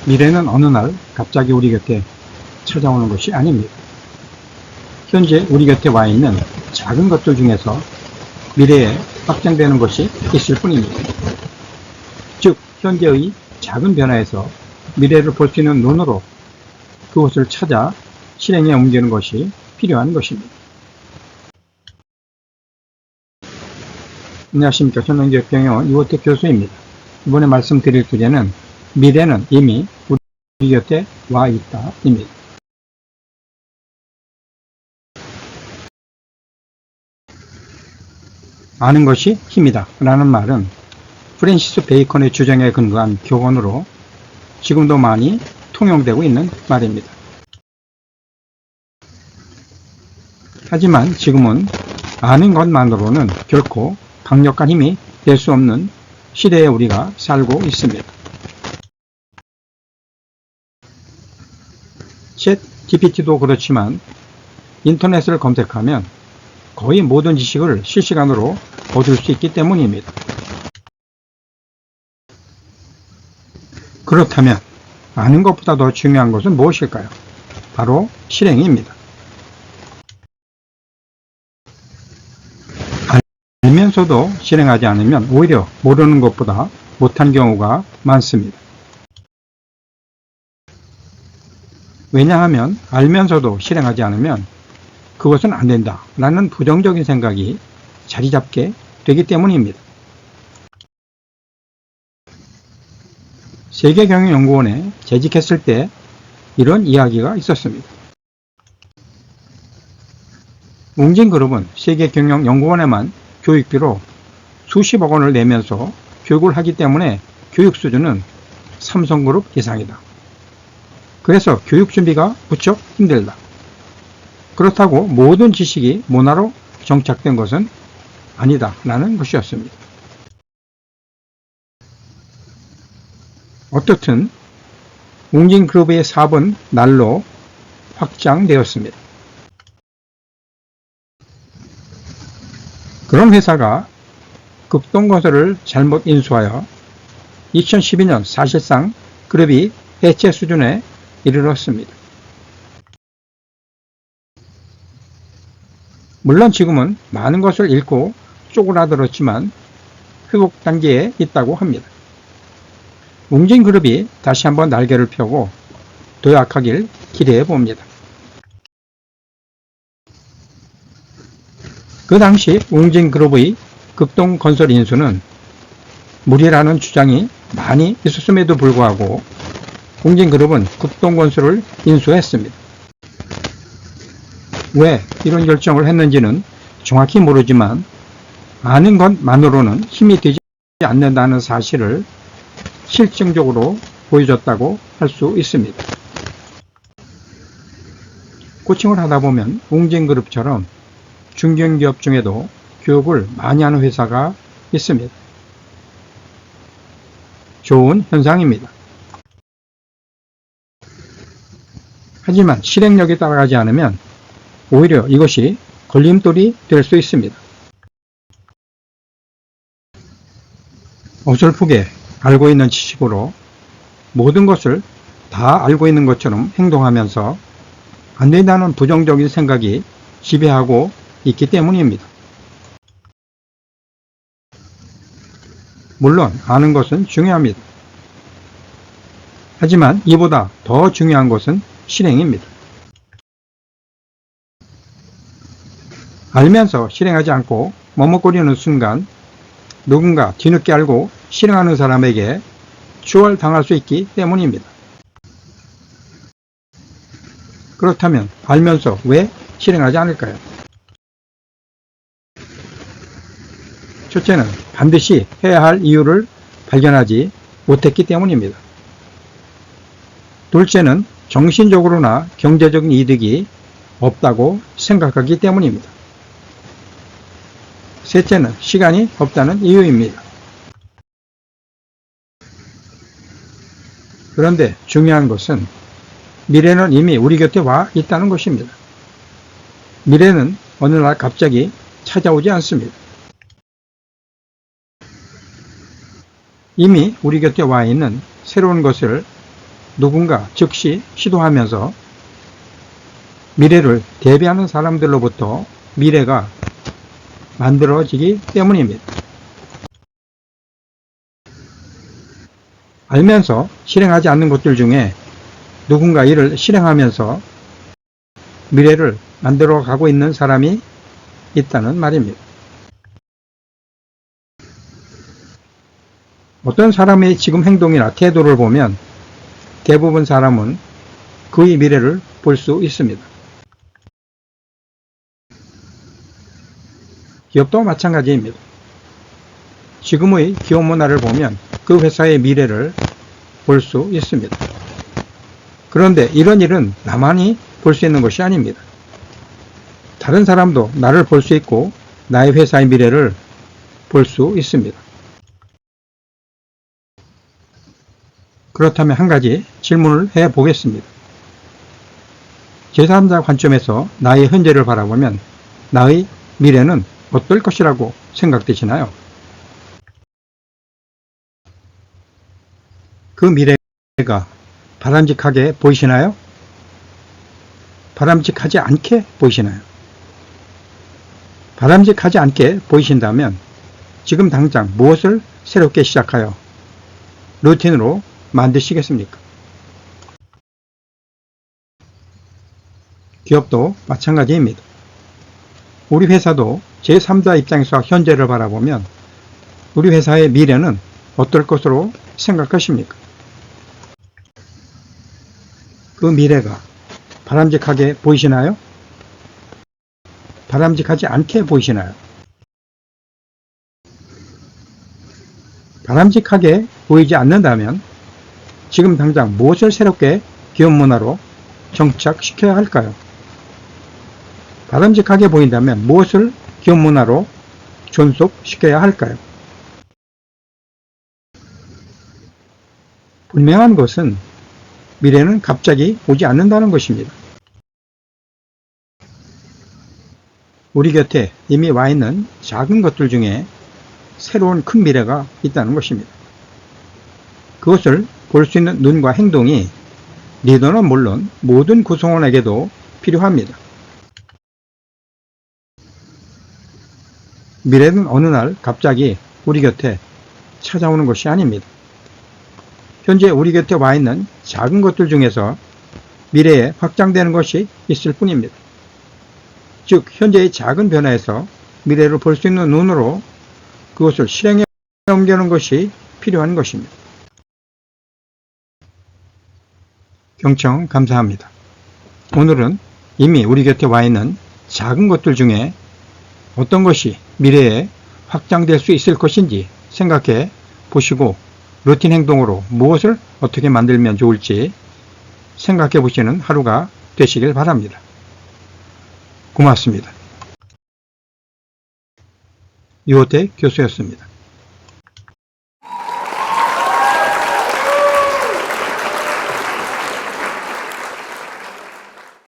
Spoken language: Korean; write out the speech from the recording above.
미래는 어느 날 갑자기 우리 곁에 찾아오는 것이 아닙니다. 현재 우리 곁에 와 있는 작은 것들 중에서 미래에 확장되는 것이 있을 뿐입니다. 즉, 현재의 작은 변화에서 미래를 볼 수 있는 눈으로 그것을 찾아 실행에 옮기는 것이 필요한 것입니다. 안녕하십니까. 전능교육병원 이호택 교수입니다. 이번에 말씀드릴 주제는 미래는 이미 우리 곁에 와 있다 입니다. 아는 것이 힘이다 라는 말은 프랜시스 베이컨의 주장에 근거한 교훈으로 지금도 많이 통용되고 있는 말입니다. 하지만 지금은 아는 것만으로는 결코 강력한 힘이 될 수 없는 시대에 우리가 살고 있습니다. 챗 GPT도 그렇지만 인터넷을 검색하면 거의 모든 지식을 실시간으로 얻을 수 있기 때문입니다. 그렇다면 아는 것보다 더 중요한 것은 무엇일까요? 바로 실행입니다. 알면서도 실행하지 않으면 오히려 모르는 것보다 못한 경우가 많습니다. 왜냐하면 알면서도 실행하지 않으면 그것은 안 된다 라는 부정적인 생각이 자리 잡게 되기 때문입니다. 세계경영연구원에 재직했을 때 이런 이야기가 있었습니다. 웅진그룹은 세계경영연구원에만 교육비로 수십억 원을 내면서 교육을 하기 때문에 교육 수준은 삼성그룹 이상이다. 그래서 교육 준비가 무척 힘들다. 그렇다고 모든 지식이 문화로 정착된 것은 아니다 라는 것이었습니다. 어떻든 웅진그룹의 사업은 날로 확장되었습니다. 그런 회사가 급동건설을 잘못 인수하여 2012년 사실상 그룹이 해체 수준에 이르렀습니다. 물론 지금은 많은 것을 잃고 쪼그라들었지만 회복 단계에 있다고 합니다. 웅진그룹이 다시 한번 날개를 펴고 도약하길 기대해 봅니다. 그 당시 웅진그룹의 급동건설 인수는 무리라는 주장이 많이 있었음에도 불구하고 웅진그룹은 급동건설을 인수했습니다. 왜 이런 결정을 했는지는 정확히 모르지만 아는 것만으로는 힘이 되지 않는다는 사실을 실증적으로 보여줬다고 할 수 있습니다. 코칭을 하다 보면 웅진그룹처럼 중견기업 중에도 교육을 많이 하는 회사가 있습니다. 좋은 현상입니다. 하지만 실행력이 따라가지 않으면 오히려 이것이 걸림돌이 될 수 있습니다. 어설프게 알고 있는 지식으로 모든 것을 다 알고 있는 것처럼 행동하면서 안 된다는 부정적인 생각이 지배하고 있기 때문입니다. 물론 아는 것은 중요합니다. 하지만 이보다 더 중요한 것은 실행입니다. 알면서 실행하지 않고 머뭇거리는 순간 누군가 뒤늦게 알고 실행하는 사람에게 추월당할 수 있기 때문입니다. 그렇다면 알면서 왜 실행하지 않을까요? 첫째는 반드시 해야 할 이유를 발견하지 못했기 때문입니다. 둘째는 정신적으로나 경제적인 이득이 없다고 생각하기 때문입니다. 셋째는 시간이 없다는 이유입니다. 그런데 중요한 것은 미래는 이미 우리 곁에 와 있다는 것입니다. 미래는 어느 날 갑자기 찾아오지 않습니다. 이미 우리 곁에 와 있는 새로운 것을 누군가 즉시 시도하면서 미래를 대비하는 사람들로부터 미래가 만들어지기 때문입니다. 알면서 실행하지 않는 것들 중에 누군가 이를 실행하면서 미래를 만들어 가고 있는 사람이 있다는 말입니다. 어떤 사람의 지금 행동이나 태도를 보면 대부분 사람은 그의 미래를 볼 수 있습니다. 기업도 마찬가지입니다. 지금의 기업 문화를 보면 그 회사의 미래를 볼 수 있습니다. 그런데 이런 일은 나만이 볼 수 있는 것이 아닙니다. 다른 사람도 나를 볼 수 있고 나의 회사의 미래를 볼 수 있습니다. 그렇다면 한 가지 질문을 해 보겠습니다. 제3자 관점에서 나의 현재를 바라보면 나의 미래는 어떨 것이라고 생각되시나요? 그 미래가 바람직하게 보이시나요? 바람직하지 않게 보이시나요? 바람직하지 않게 보이신다면 지금 당장 무엇을 새롭게 시작하여 루틴으로 만드시겠습니까? 기업도 마찬가지입니다. 우리 회사도 제3자 입장에서 현재를 바라보면 우리 회사의 미래는 어떨 것으로 생각하십니까? 그 미래가 바람직하게 보이시나요? 바람직하지 않게 보이시나요? 바람직하게 보이지 않는다면 지금 당장 무엇을 새롭게 기업 문화로 정착시켜야 할까요? 바람직하게 보인다면 무엇을 기업 문화로 존속시켜야 할까요? 분명한 것은 미래는 갑자기 오지 않는다는 것입니다. 우리 곁에 이미 와 있는 작은 것들 중에 새로운 큰 미래가 있다는 것입니다. 그것을 볼 수 있는 눈과 행동이 리더는 물론 모든 구성원에게도 필요합니다. 미래는 어느 날 갑자기 우리 곁에 찾아오는 것이 아닙니다. 현재 우리 곁에 와 있는 작은 것들 중에서 미래에 확장되는 것이 있을 뿐입니다. 즉 현재의 작은 변화에서 미래를 볼 수 있는 눈으로 그것을 실행에 옮기는 것이 필요한 것입니다. 경청 감사합니다. 오늘은 이미 우리 곁에 와 있는 작은 것들 중에 어떤 것이 미래에 확장될 수 있을 것인지 생각해 보시고 루틴 행동으로 무엇을 어떻게 만들면 좋을지 생각해 보시는 하루가 되시길 바랍니다. 고맙습니다. 유호택 교수였습니다.